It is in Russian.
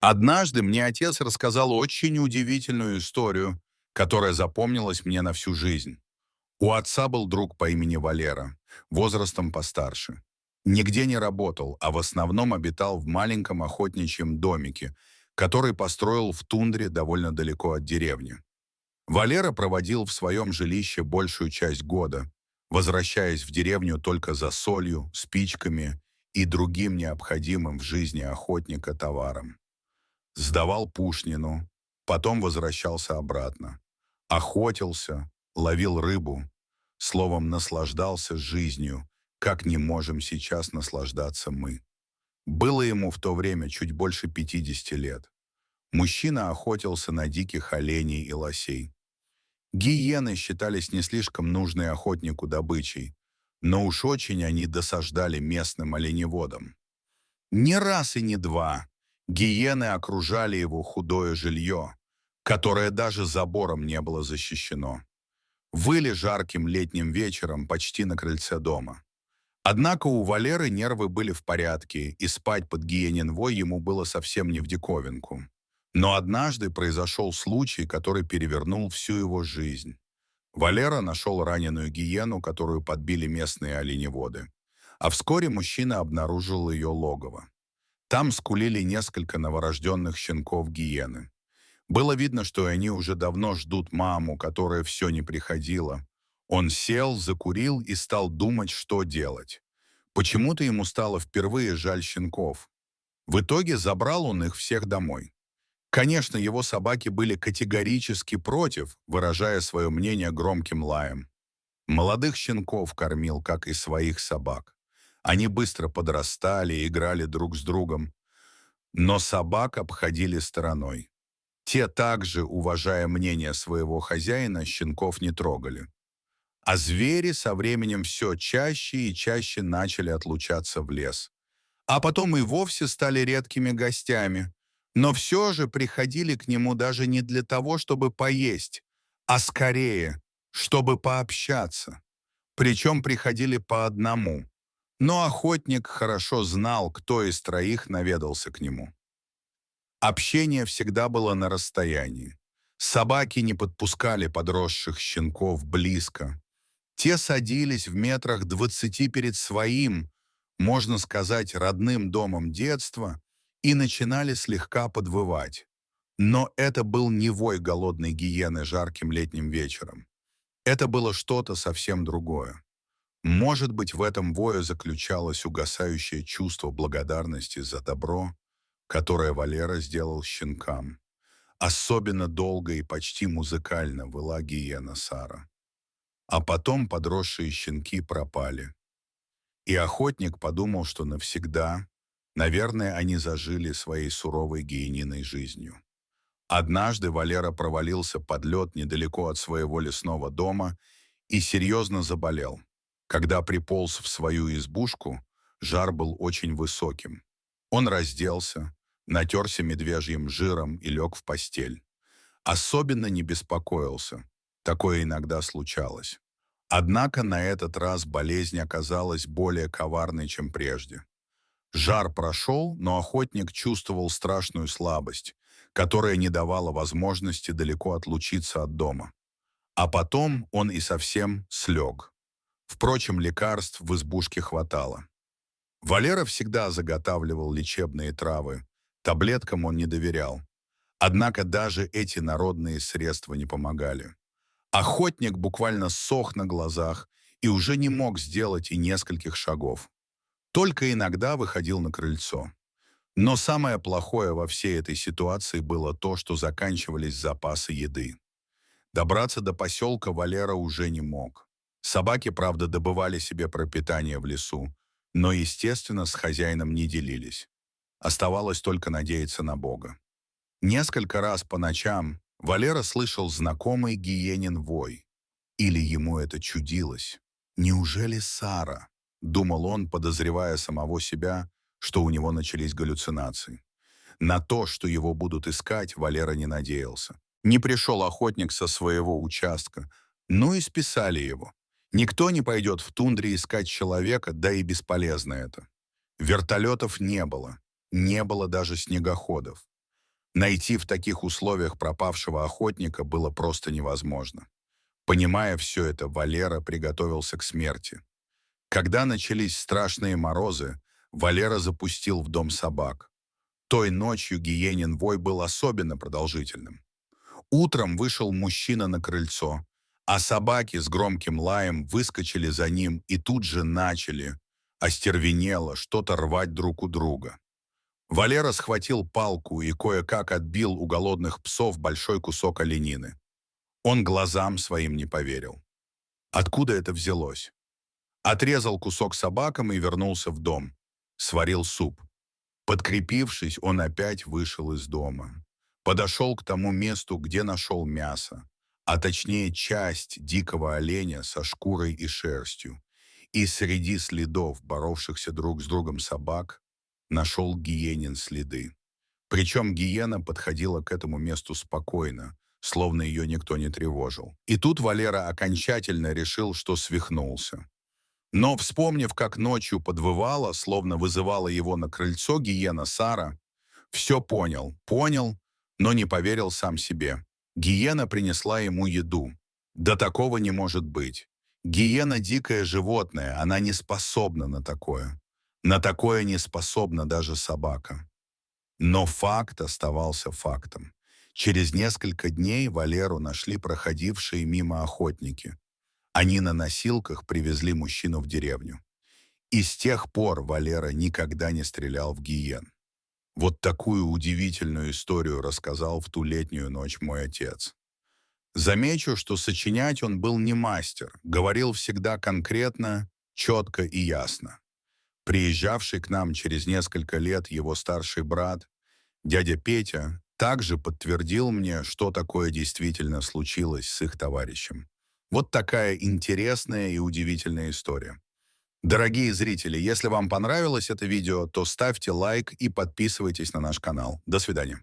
Однажды мне отец рассказал очень удивительную историю, которая запомнилась мне на всю жизнь. У отца был друг по имени Валера, возрастом постарше. Нигде не работал, а в основном обитал в маленьком охотничьем домике, который построил в тундре довольно далеко от деревни. Валера проводил в своем жилище большую часть года, возвращаясь в деревню только за солью, спичками и другим необходимым в жизни охотника товаром. Сдавал пушнину, потом возвращался обратно. Охотился, ловил рыбу, словом, наслаждался жизнью, как не можем сейчас наслаждаться мы. Было ему в то время чуть больше 50 лет. Мужчина охотился на диких оленей и лосей. Гиены считались не слишком нужной охотнику добычей, но уж очень они досаждали местным оленеводам. Не раз и не два гиены окружали его худое жилье, которое даже забором не было защищено. Выли жарким летним вечером почти на крыльце дома. Однако у Валеры нервы были в порядке, и спать под гиенин вой ему было совсем не в диковинку. Но однажды произошел случай, который перевернул всю его жизнь. Валера нашел раненую гиену, которую подбили местные оленеводы. А вскоре мужчина обнаружил ее логово. Там скулили несколько новорожденных щенков гиены. Было видно, что они уже давно ждут маму, которая все не приходила. Он сел, закурил и стал думать, что делать. Почему-то ему стало впервые жаль щенков. В итоге забрал он их всех домой. Конечно, его собаки были категорически против, выражая свое мнение громким лаем. Молодых щенков кормил, как и своих собак. Они быстро подрастали, играли друг с другом, но собак обходили стороной. Те также, уважая мнение своего хозяина, щенков не трогали. А звери со временем все чаще и чаще начали отлучаться в лес. А потом и вовсе стали редкими гостями. Но все же приходили к нему даже не для того, чтобы поесть, а скорее, чтобы пообщаться. Причем приходили по одному. Но охотник хорошо знал, кто из троих наведался к нему. Общение всегда было на расстоянии. Собаки не подпускали подросших щенков близко. Те садились в метрах 20 перед своим, можно сказать, родным домом детства и начинали слегка подвывать. Но это был не вой голодной гиены жарким летним вечером. Это было что-то совсем другое. Может быть, в этом вое заключалось угасающее чувство благодарности за добро, которое Валера сделал щенкам. Особенно долго и почти музыкально выла гиена Сара. А потом подросшие щенки пропали. И охотник подумал, что навсегда, наверное, они зажили своей суровой гиениной жизнью. Однажды Валера провалился под лед недалеко от своего лесного дома и серьезно заболел. Когда приполз в свою избушку, жар был очень высоким. Он разделся, натерся медвежьим жиром и лег в постель. Особенно не беспокоился. Такое иногда случалось. Однако на этот раз болезнь оказалась более коварной, чем прежде. Жар прошел, но охотник чувствовал страшную слабость, которая не давала возможности далеко отлучиться от дома. А потом он и совсем слег. Впрочем, лекарств в избушке хватало. Валера всегда заготавливал лечебные травы. Таблеткам он не доверял. Однако даже эти народные средства не помогали. Охотник буквально сох на глазах и уже не мог сделать и нескольких шагов. Только иногда выходил на крыльцо. Но самое плохое во всей этой ситуации было то, что заканчивались запасы еды. Добраться до поселка Валера уже не мог. Собаки, правда, добывали себе пропитание в лесу, но, естественно, с хозяином не делились. Оставалось только надеяться на Бога. Несколько раз по ночам Валера слышал знакомый гиенин вой. Или ему это чудилось? «Неужели Сара?» — думал он, подозревая самого себя, что у него начались галлюцинации. На то, что его будут искать, Валера не надеялся. Не пришел охотник со своего участка, ну и списали его. Никто не пойдет в тундре искать человека, да и бесполезно это. Вертолетов не было даже снегоходов. Найти в таких условиях пропавшего охотника было просто невозможно. Понимая все это, Валера приготовился к смерти. Когда начались страшные морозы, Валера запустил в дом собак. Той ночью гиенин вой был особенно продолжительным. Утром вышел мужчина на крыльцо, а собаки с громким лаем выскочили за ним и тут же начали, остервенело, что-то рвать друг у друга. Валера схватил палку и кое-как отбил у голодных псов большой кусок оленины. Он глазам своим не поверил. Откуда это взялось? Отрезал кусок собакам и вернулся в дом. Сварил суп. Подкрепившись, он опять вышел из дома. Подошел к тому месту, где нашел мясо, а точнее часть дикого оленя со шкурой и шерстью. И среди следов, боровшихся друг с другом собак, нашел гиенин следы. Причем гиена подходила к этому месту спокойно, словно ее никто не тревожил. И тут Валера окончательно решил, что свихнулся. Но, вспомнив, как ночью подвывала, словно вызывала его на крыльцо гиена Сара, все понял, но не поверил сам себе. Гиена принесла ему еду. Да такого не может быть. Гиена — дикое животное, она не способна на такое. На такое не способна даже собака. Но факт оставался фактом. Через несколько дней Валеру нашли проходившие мимо охотники. Они на носилках привезли мужчину в деревню. И с тех пор Валера никогда не стрелял в гиен. Вот такую удивительную историю рассказал в ту летнюю ночь мой отец. Замечу, что сочинять он был не мастер, говорил всегда конкретно, четко и ясно. Приезжавший к нам через несколько лет его старший брат, дядя Петя, также подтвердил мне, что такое действительно случилось с их товарищем. Вот такая интересная и удивительная история. Дорогие зрители, если вам понравилось это видео, то ставьте лайк и подписывайтесь на наш канал. До свидания.